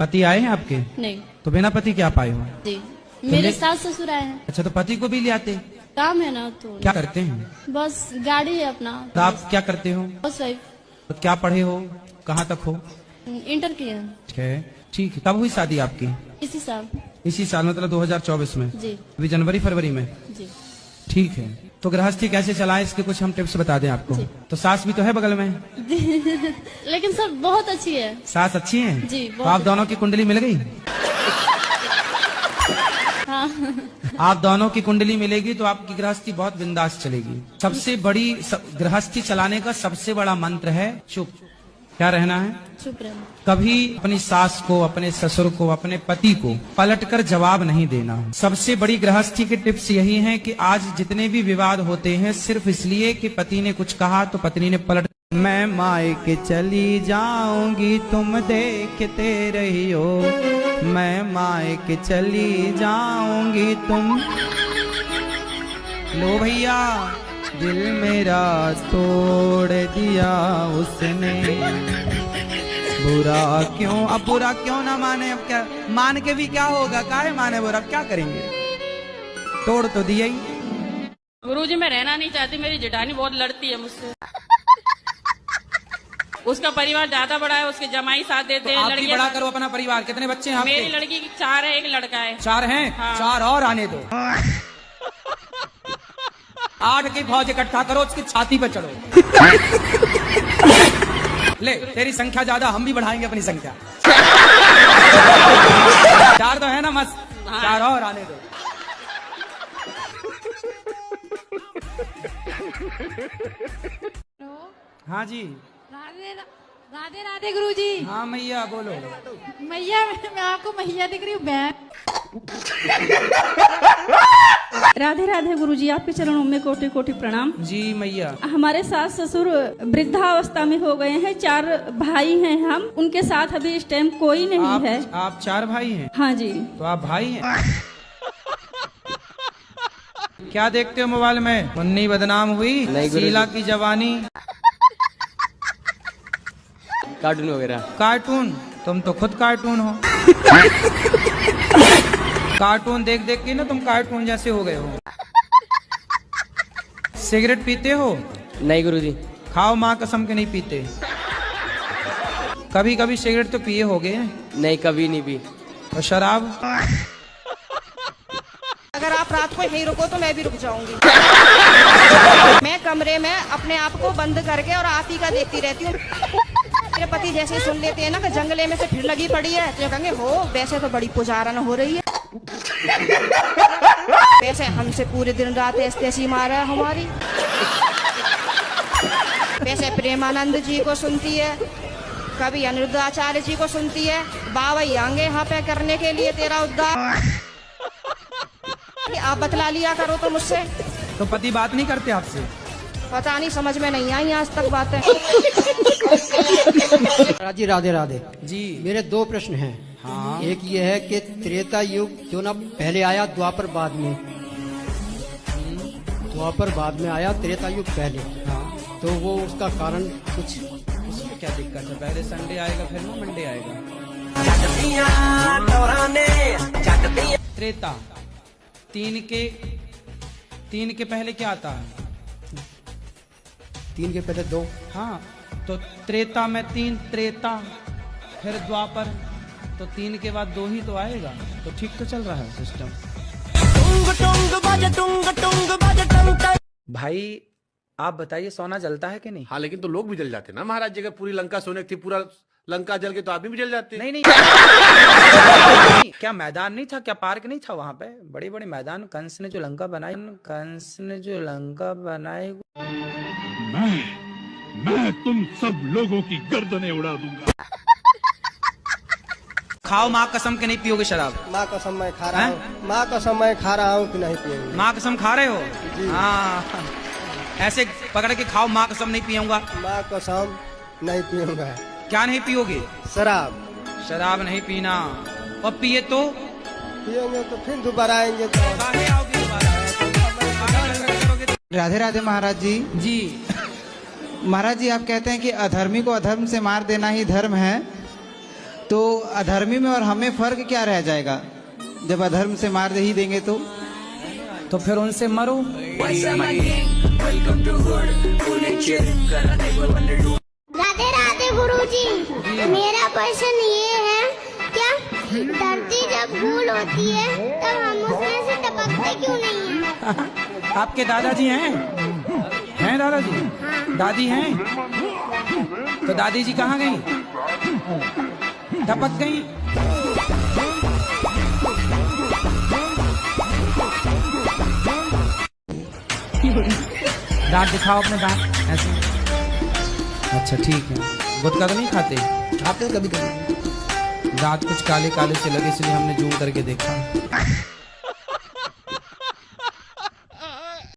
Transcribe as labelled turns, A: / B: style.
A: पति आए हैं आपके?
B: नहीं।
A: तो बिना पति क्या पाए हो?
B: जी, मेरे सास ससुर आए हैं।
A: अच्छा, तो पति को भी ले आते?
B: काम है ना, तो
A: क्या करते हैं?
B: बस गाड़ी है अपना।
A: तो आप क्या करते हो?
B: House wife.
A: तो क्या पढ़े हो? कहाँ तक हो?
B: इंटर किया।
A: ठीक है। कब हुई शादी आपकी?
B: इसी साल।
A: इसी साल, मतलब 2024 में?
B: जी
A: अभी जनवरी फरवरी में?
B: जी।
A: ठीक है। तो गृहस्थी कैसे चलाएं, इसके कुछ हम टिप्स बता दें आपको। तो सास भी तो है बगल में?
B: लेकिन सब बहुत अच्छी है।
A: सास अच्छी है
B: जी,
A: तो आप दोनों की कुंडली मिल गई?
B: हाँ।
A: आप दोनों की कुंडली मिलेगी तो आपकी गृहस्थी बहुत बिंदास चलेगी। सबसे बड़ी गृहस्थी चलाने का सबसे बड़ा मंत्र है चुप। क्या रहना है?
B: चुप रहना।
A: कभी अपनी सास को, अपने ससुर को, अपने पति को पलटकर जवाब नहीं देना। सबसे बड़ी गृहस्थी की टिप्स यही है कि आज जितने भी विवाद होते हैं सिर्फ इसलिए कि पति ने कुछ कहा तो पत्नी ने पलट। मैं मायके चली जाऊंगी तुम देखते रहियो, मैं मायके चली जाऊंगी तुम। लो भैया, दिल मेरा तोड़ दिया उसने, बुरा क्यों? अब बुरा क्यों ना माने? अब क्या मान के भी क्या होगा? काहे माने बुरा? क्या करेंगे? तोड़ तो दिया ही।
C: गुरुजी, मैं रहना नहीं चाहती, मेरी जेठानी बहुत लड़ती है मुझसे। उसका परिवार ज्यादा बड़ा है, उसके जमाई साथ देते हैं।
A: आप भी बड़ा करो अपना परिवार। कितने बच्चे हैं आपके?
C: मेरी लड़की की 4 है, 1 लड़का है।
A: 4 हैं?
C: हाँ।
A: 4 और आने दो। 8 की फौज इकट्ठा करो, उसकी छाती पे चढ़ो। ले, तेरी संख्या ज्यादा, हम भी बढ़ाएंगे अपनी संख्या। 4 तो है ना, मस्त। 4 और आने दो। हाँ जी।
D: राधे राधे राधे गुरुजी।
A: हाँ मैया बोलो।
D: मैया, मैं आपको मैया दिख रही हूँ। मैं राधे राधे गुरुजी, आपके चरणों में कोटि कोटि प्रणाम।
A: जी मैया।
D: हमारे सास ससुर वृद्धावस्था में हो गए हैं। 4 भाई हैं हम, उनके साथ अभी इस टाइम कोई नहीं है।
A: आप 4 भाई हैं?
D: हाँ जी।
A: तो आप भाई हैं? क्या देखते हो मोबाइल में? मुन्नी बदनाम हुई, शीला की जवानी,
E: कार्टून वगैरह।
A: कार्टून? तुम तो खुद कार्टून हो। कार्टून देख देख के ना तुम कार्टून जैसे हो गए हो। सिगरेट पीते हो?
E: नहीं गुरुजी।
A: खाओ माँ कसम के नहीं पीते। कभी कभी सिगरेट तो पिए होगे?
E: नहीं, कभी नहीं पी।
A: और शराब?
F: अगर आप रात को यहीं रुको तो मैं भी रुक जाऊंगी। मैं कमरे में अपने आप को बंद करके और आप ही का देखती रहती हूँ। मेरे पति जैसे सुन लेते हैं ना कि जंगले में से फिर लगी पड़ी है, तो कहेंगे हो वैसे तो बड़ी पुजारन हो रही है, वैसे हमसे पूरे दिन रात ऐसी मारा है हमारी, वैसे प्रेमानंद जी को सुनती है, कभी अनिरुद्धाचार्य जी को सुनती है। बाबा आएंगे यहाँ पे करने के लिए तेरा उद्धार। आप बतला लिया करो तो मुझसे।
A: तो पति बात नहीं करते आपसे?
F: पता नहीं, समझ में नहीं आई आज तक बातें।
G: जी राधे राधे
A: जी।
G: मेरे 2 प्रश्न हैं।
A: हाँ।
G: एक ये है कि त्रेता युग जो ना पहले आया, द्वापर बाद में। द्वापर बाद में आया, त्रेता युग पहले।
A: हाँ।
G: तो वो उसका कारण कुछ?
A: उसमें क्या दिक्कत है? पहले संडे आएगा फिर ना मंडे आएगा। त्रेता 3 के पहले क्या आता है?
G: 3 के पहले 2।
A: हाँ, तो त्रेता में 3 त्रेता, फिर द्वापर, तो 3 के बाद 2 ही तो आएगा। तो ठीक तो चल रहा है सिस्टम। भाई आप बताइए, सोना जलता है कि नहीं?
H: हाँ, लेकिन तो लोग भी जल जाते ना महाराज जी। अगर पूरी लंका सोने की थी, पूरा लंका जल के तो आदमी भी जल जाते।
A: नहीं। क्या मैदान नहीं था? क्या पार्क नहीं था वहां पे? बड़े बड़े मैदान। कंस ने जो लंका बनाई,
I: मैं तुम सब लोगों की गर्दनें उड़ा दूंगा।
A: खाओ माँ कसम के नहीं पियोगे शराब?
G: माँ कसम मैं खा रहा हूँ। माँ कसम मैं खा रहा हूँ कि नहीं पिएंगे?
A: माँ कसम खा रहे हो? हाँ, ऐसे पकड़ के खाओ, माँ कसम नहीं पियूंगा।
G: माँ कसम नहीं पीऊंगा।
A: क्या नहीं पियोगे?
G: शराब।
A: शराब नहीं पीना। और पिए तो?
G: पिएंगे तो फिर दोबारा आएंगे।
J: राधे राधे महाराज जी।
A: जी
J: महाराज जी, आप कहते हैं कि अधर्मी को अधर्म से मार देना ही धर्म है, तो अधर्मी में और हमें फर्क क्या रह जाएगा? जब अधर्म से मार ही देंगे
A: तो फिर उनसे मरो।
K: राधे राधे गुरुजी, मेरा प्रश्न ये है, क्या धरती जब गोल होती है तब हम उसमें से टपकते क्यों नहीं हैं?
A: आपके दादाजी हैं? हैं दादाजी? दादी हैं? तो दादी जी कहाँ गई? टपक गई? दांत दिखाओ अपने दांत ऐसे। अच्छा ठीक है। गुटखा तो नहीं खाते?
G: खाते कभी कभी।
A: दांत कुछ काले काले से लगे इसलिए हमने जूम करके देखा।